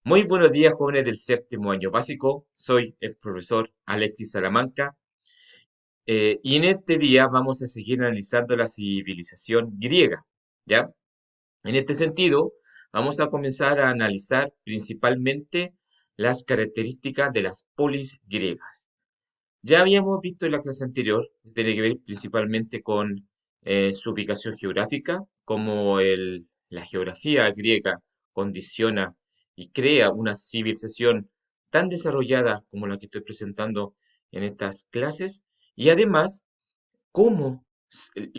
Muy buenos días, jóvenes del séptimo año básico. Soy el profesor Alexis Salamanca y en este día vamos a seguir analizando la civilización griega, ¿ya? En este sentido, vamos a comenzar a analizar principalmente las características de las polis griegas. Ya habíamos visto en la clase anterior, que tiene que ver principalmente con su ubicación geográfica, cómo la geografía griega condiciona y crea una civilización tan desarrollada como la que estoy presentando en estas clases, y además cómo,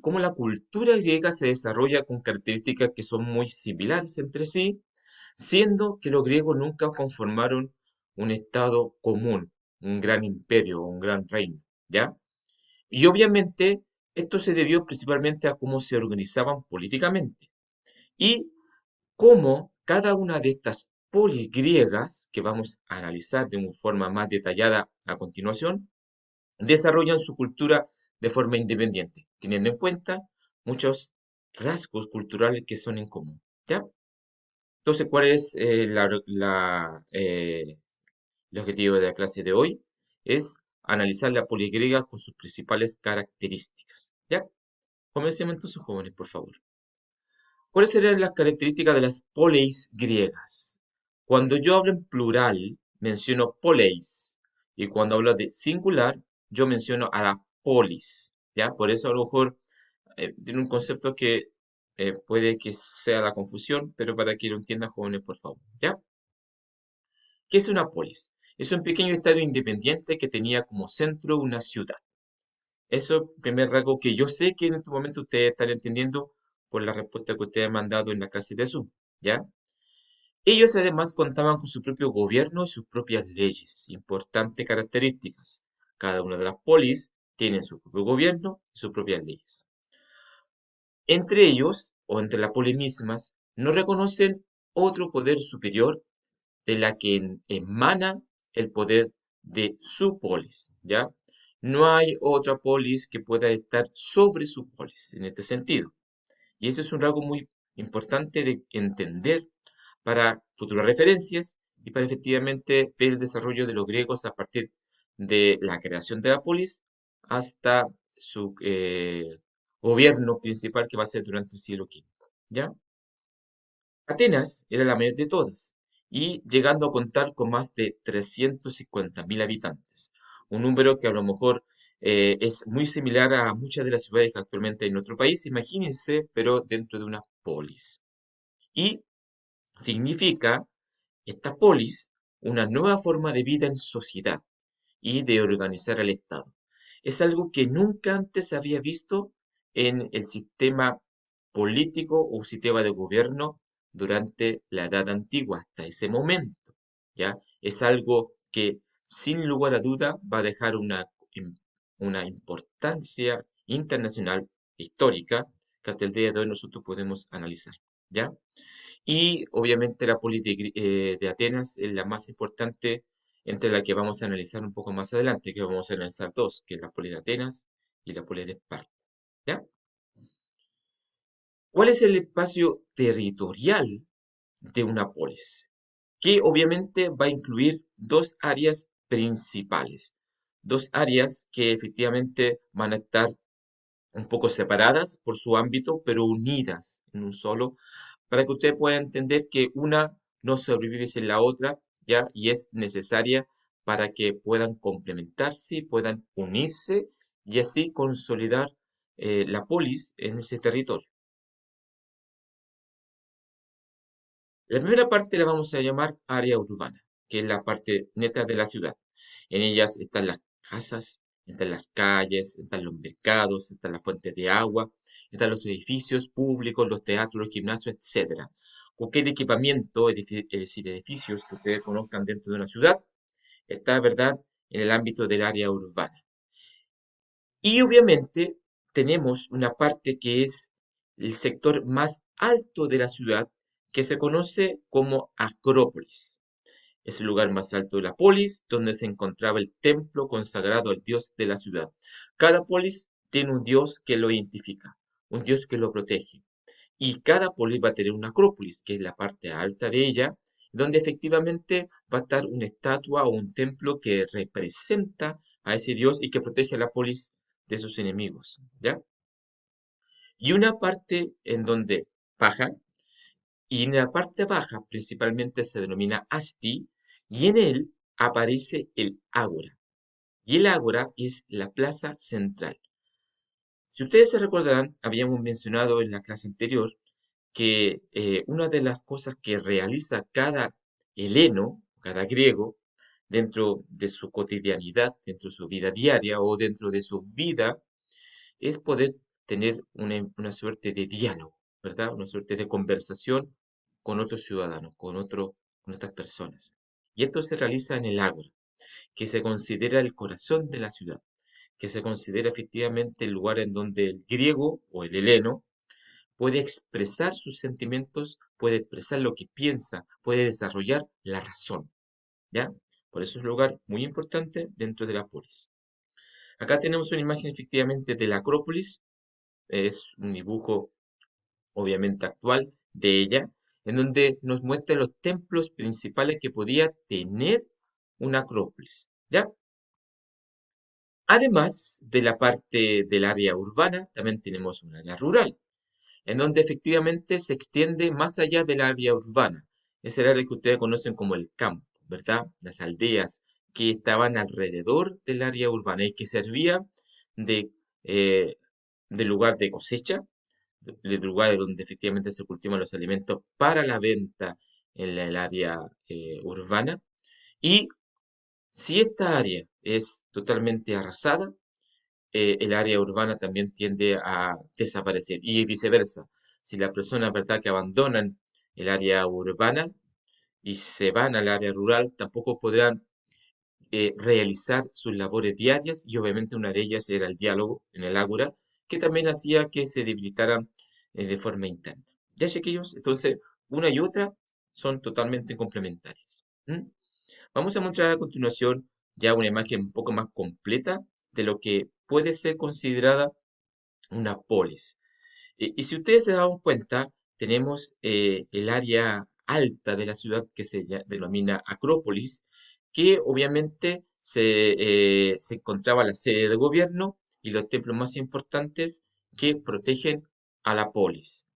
cómo la cultura griega se desarrolla con características que son muy similares entre sí, siendo que los griegos nunca conformaron un estado común, un gran imperio, un gran reino, ¿ya? Y obviamente esto se debió principalmente a cómo se organizaban políticamente y cómo cada una de estas polis griegas, que vamos a analizar de una forma más detallada a continuación, desarrollan su cultura de forma independiente, teniendo en cuenta muchos rasgos culturales que son en común, ¿ya? Entonces, ¿cuál es el objetivo de la clase de hoy? Es analizar la poligriega con sus principales características. ¿Ya? Comencemos entonces, jóvenes, por favor. ¿Cuáles serían las características de las poleis griegas? Cuando yo hablo en plural, menciono poleis. Y cuando hablo de singular, yo menciono a la polis. ¿Ya? Por eso a lo mejor tiene un concepto que puede que sea la confusión, pero para que lo entiendan, jóvenes, por favor. ¿Ya? ¿Qué es una polis? Es un pequeño estado independiente que tenía como centro una ciudad. Eso, primer rasgo que yo sé que en este momento ustedes están entendiendo por la respuesta que ustedes han mandado en la clase de Zoom, ¿ya? Ellos además contaban con su propio gobierno y sus propias leyes, importantes características. Cada una de las polis tiene su propio gobierno y sus propias leyes. Entre ellos, o entre las polis mismas, no reconocen otro poder superior de la que emana el poder de su polis, ¿ya? No hay otra polis que pueda estar sobre su polis en este sentido. Y eso es un rasgo muy importante de entender para futuras referencias y para efectivamente ver el desarrollo de los griegos a partir de la creación de la polis hasta su gobierno principal que va a ser durante el siglo V, ¿ya? Atenas era la mayor de todas, y llegando a contar con más de 350.000 habitantes, un número que a lo mejor es muy similar a muchas de las ciudades que actualmente hay en nuestro país, imagínense, pero dentro de una polis. Y significa esta polis una nueva forma de vida en sociedad y de organizar el Estado. Es algo que nunca antes se había visto en el sistema político o sistema de gobierno durante la Edad Antigua, hasta ese momento. ¿Ya? Es algo que sin lugar a duda va a dejar una importancia internacional histórica que hasta el día de hoy nosotros podemos analizar. ¿Ya? Y obviamente la poli de Atenas es la más importante entre la que vamos a analizar un poco más adelante, que vamos a analizar dos, que es la poli de Atenas y la poli de Esparta. ¿Ya? ¿Cuál es el espacio territorial de una polis? Que obviamente va a incluir dos áreas principales, dos áreas que efectivamente van a estar un poco separadas por su ámbito, pero unidas en un solo, para que ustedes puedan entender que una no sobrevive sin la otra, ¿ya? Y es necesaria para que puedan complementarse, puedan unirse y así consolidar la polis en ese territorio. La primera parte la vamos a llamar área urbana, que es la parte neta de la ciudad. En ellas están las casas, están las calles, están los mercados, están las fuentes de agua, están los edificios públicos, los teatros, los gimnasios, etcétera. Cualquier equipamiento, es decir, edificios que ustedes conozcan dentro de una ciudad, está, ¿verdad?, en el ámbito del área urbana. Y obviamente tenemos una parte que es el sector más alto de la ciudad, que se conoce como Acrópolis. Es el lugar más alto de la polis, donde se encontraba el templo consagrado al dios de la ciudad. Cada polis tiene un dios que lo identifica, un dios que lo protege. Y cada polis va a tener una acrópolis, que es la parte alta de ella, donde efectivamente va a estar una estatua o un templo que representa a ese dios y que protege a la polis de sus enemigos, ¿ya? Y una parte en donde baja, y en la parte baja principalmente se denomina Asti, y en él aparece el ágora. Y el ágora es la plaza central. Si ustedes se recordarán, habíamos mencionado en la clase anterior que una de las cosas que realiza cada heleno, cada griego, dentro de su cotidianidad, dentro de su vida diaria o dentro de su vida, es poder tener una suerte de diálogo, ¿verdad? Una suerte de conversación con otros ciudadanos, con otras personas. Y esto se realiza en el ágora, que se considera el corazón de la ciudad, que se considera efectivamente el lugar en donde el griego o el heleno puede expresar sus sentimientos, puede expresar lo que piensa, puede desarrollar la razón, ¿ya? Por eso es un lugar muy importante dentro de la polis. Acá tenemos una imagen efectivamente de la Acrópolis, es un dibujo obviamente actual de ella, en donde nos muestra los templos principales que podía tener una Acrópolis, ¿ya? Además de la parte del área urbana, también tenemos un área rural, en donde efectivamente se extiende más allá del área urbana. Es el área que ustedes conocen como el campo, ¿verdad? Las aldeas que estaban alrededor del área urbana y que servía de, eh, de lugar de cosecha, de lugares donde efectivamente se cultivan los alimentos para la venta en el área urbana. Y si esta área es totalmente arrasada, el área urbana también tiende a desaparecer y viceversa. Si las personas, ¿verdad?, que abandonan el área urbana y se van al área rural, tampoco podrán realizar sus labores diarias y obviamente una de ellas era el diálogo en el ágora, que también hacía que se debilitaran de forma interna. Ya chiquillos, entonces una y otra son totalmente complementarias. ¿Mm? Vamos a mostrar a continuación ya una imagen un poco más completa de lo que puede ser considerada una polis. Y si ustedes se dan cuenta, tenemos el área alta de la ciudad que se denomina Acrópolis, que obviamente se encontraba la sede de gobierno y los templos más importantes que protegen a la polis.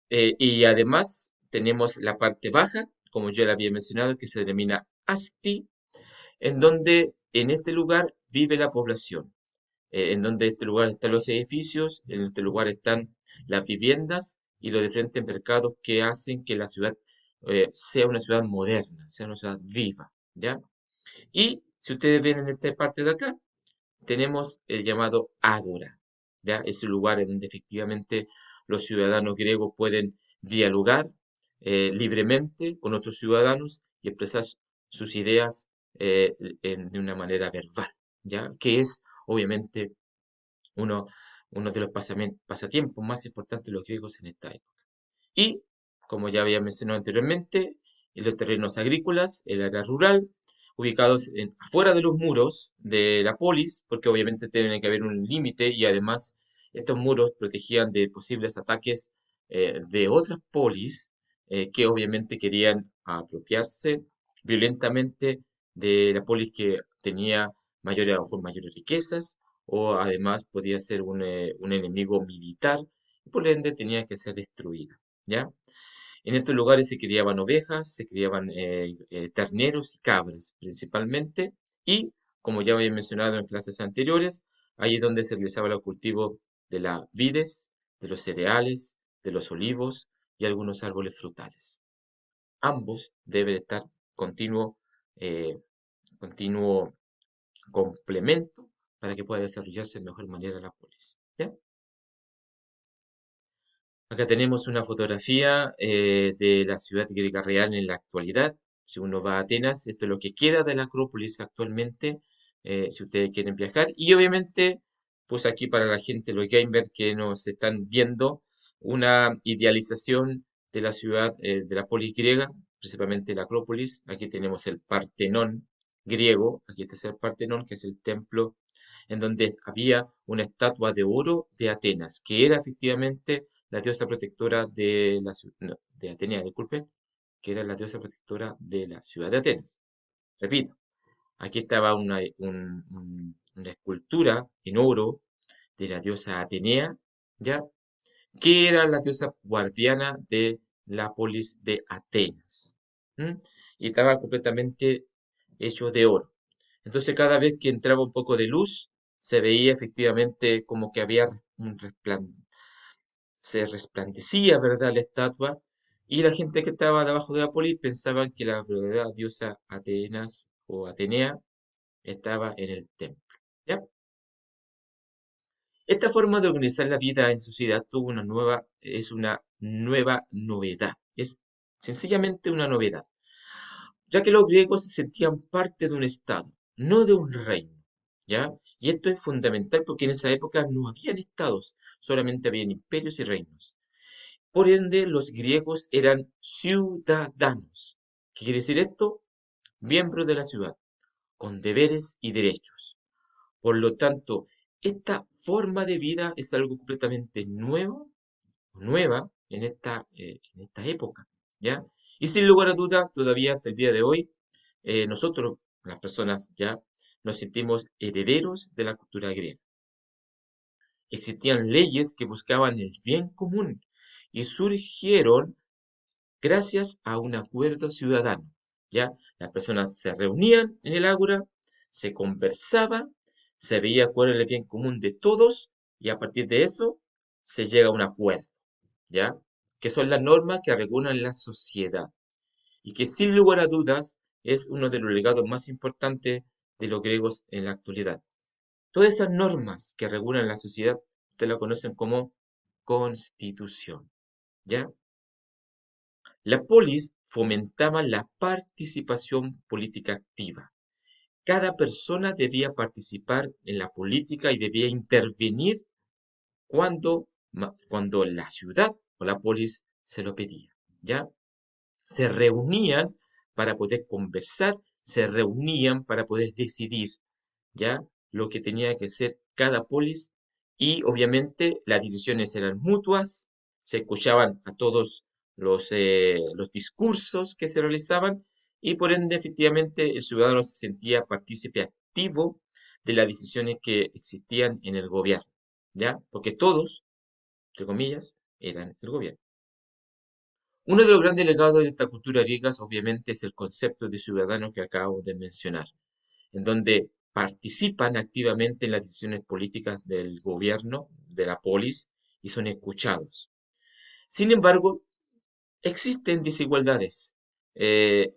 Y además tenemos la parte baja, como ya le había mencionado, que se denomina Asti, en donde en este lugar vive la población, en donde este lugar están los edificios, en este lugar están las viviendas y los diferentes mercados que hacen que la ciudad sea una ciudad moderna, sea una ciudad viva, ¿ya? Y si ustedes ven en esta parte de acá, tenemos el llamado ágora, ¿ya? Es el lugar en donde efectivamente los ciudadanos griegos pueden dialogar libremente con otros ciudadanos y expresar sus ideas de una manera verbal, ¿ya? Que es obviamente uno, uno de los pasatiempos más importantes de los griegos en esta época. Y, como ya había mencionado anteriormente, en los terrenos agrícolas, el área rural, ubicados afuera de los muros de la polis, porque obviamente tiene que haber un límite y además estos muros protegían de posibles ataques de otras polis que obviamente querían apropiarse violentamente de la polis que tenía mayores, a lo mejor mayores riquezas o además podía ser un enemigo militar y por ende tenía que ser destruida. ¿Ya? En estos lugares se criaban ovejas, se criaban terneros y cabras principalmente, y como ya había mencionado en clases anteriores, ahí es donde se realizaba el cultivo de las vides, de los cereales, de los olivos y algunos árboles frutales. Ambos deben estar continuo, eh, continuo complemento para que pueda desarrollarse de mejor manera la polis. ¿Ya? Acá tenemos una fotografía de la ciudad griega real en la actualidad. Si uno va a Atenas, esto es lo que queda de la Acrópolis actualmente, si ustedes quieren viajar. Y obviamente, pues aquí para la gente, los gamers que nos están viendo, una idealización de la ciudad, de la polis griega, principalmente la Acrópolis. Aquí tenemos el Partenón griego, aquí está el Partenón, que es el templo en donde había una estatua de oro de Atenas, que era efectivamente la diosa protectora de, no, de Atenea, disculpen, que era la diosa protectora de la ciudad de Atenas. Repito, aquí estaba una escultura en oro de la diosa Atenea, ¿ya? Que era la diosa guardiana de la polis de Atenas. ¿M? Y estaba completamente hecho de oro. Entonces cada vez que entraba un poco de luz, se veía efectivamente como que había un resplandor, se resplandecía, ¿verdad?, la estatua, y la gente que estaba debajo de la polis pensaban que la verdadera diosa Atenas o Atenea estaba en el templo. ¿Ya? Esta forma de organizar la vida en sociedad es una nueva novedad. Es sencillamente una novedad, ya que los griegos se sentían parte de un estado, no de un reino. ¿Ya? Y esto es fundamental porque en esa época no habían estados, solamente habían imperios y reinos. Por ende, los griegos eran ciudadanos. ¿Qué quiere decir esto? Miembros de la ciudad, con deberes y derechos. Por lo tanto, esta forma de vida es algo completamente nueva en esta época, ¿ya? Y sin lugar a duda, todavía hasta el día de hoy, nosotros, las personas, ya nos sentimos herederos de la cultura griega. Existían leyes que buscaban el bien común y surgieron gracias a un acuerdo ciudadano, ¿ya? Las personas se reunían en el ágora, se conversaba, se veía cuál era el bien común de todos y a partir de eso se llega a un acuerdo, ¿ya? Que son las normas que regulan la sociedad y que sin lugar a dudas es uno de los legados más importantes de los griegos en la actualidad. Todas esas normas que regulan la sociedad, ustedes la conocen como constitución, ¿ya? La polis fomentaba la participación política activa. Cada persona debía participar en la política y debía intervenir cuando la ciudad o la polis se lo pedía. ¿Ya? Se reunían para poder conversar, se reunían para poder decidir, ¿ya? Lo que tenía que ser cada polis y obviamente las decisiones eran mutuas, se escuchaban a todos los discursos que se realizaban y por ende efectivamente el ciudadano se sentía partícipe activo de las decisiones que existían en el gobierno, ¿ya? Porque todos, entre comillas, eran el gobierno. Uno de los grandes legados de esta cultura griega, obviamente, es el concepto de ciudadano que acabo de mencionar, en donde participan activamente en las decisiones políticas del gobierno, de la polis, y son escuchados. Sin embargo, existen desigualdades. Eh,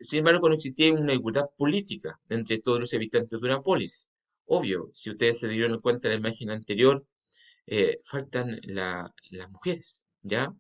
Sin embargo, no existía una igualdad política entre todos los habitantes de una polis. Obvio, si ustedes se dieron cuenta en la imagen anterior, faltan las mujeres, ¿ya?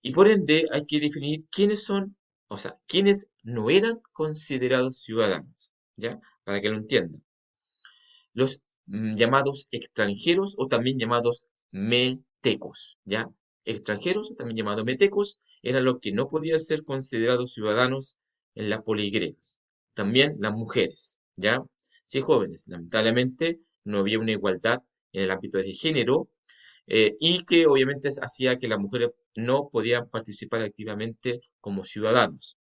Y por ende hay que definir quiénes son, o sea, quiénes no eran considerados ciudadanos, ¿ya? Para que lo entiendan. Los llamados extranjeros o también llamados metecos, ¿ya? Extranjeros, también llamados metecos, eran los que no podían ser considerados ciudadanos en las poligregas. También las mujeres, ¿ya? Sí, jóvenes, lamentablemente no había una igualdad en el ámbito de género y que obviamente hacía que las mujeres no podían participar activamente como ciudadanos.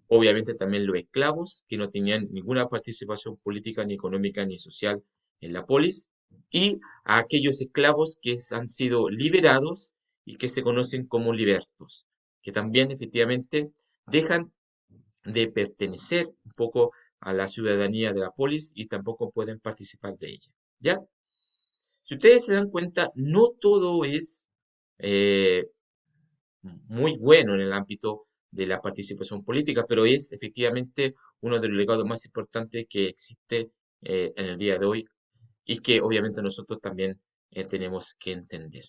Obviamente también los esclavos, que no tenían ninguna participación política, ni económica, ni social en la polis, y a aquellos esclavos que han sido liberados y que se conocen como libertos, que también efectivamente dejan de pertenecer un poco a la ciudadanía de la polis y tampoco pueden participar de ella. ¿Ya? Si ustedes se dan cuenta, no todo es eh, muy bueno en el ámbito de la participación política, pero es efectivamente uno de los legados más importantes que existe en el día de hoy y que obviamente nosotros también tenemos que entender.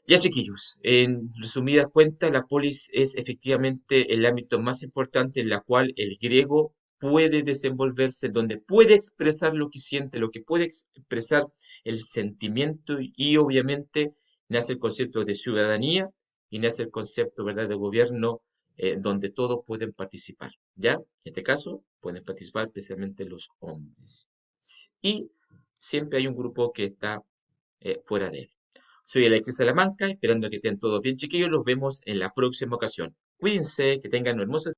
Ya chiquillos, en resumidas cuentas, la polis es efectivamente el ámbito más importante en la cual el griego puede desenvolverse, donde puede expresar lo que siente, lo que puede expresar el sentimiento y obviamente nace el concepto de ciudadanía y nace el concepto, ¿verdad?, de gobierno donde todos pueden participar. ¿Ya? En este caso, pueden participar especialmente los hombres. Y siempre hay un grupo que está fuera de él. Soy Alexis Salamanca, esperando que estén todos bien chiquillos, los vemos en la próxima ocasión. Cuídense, que tengan un hermoso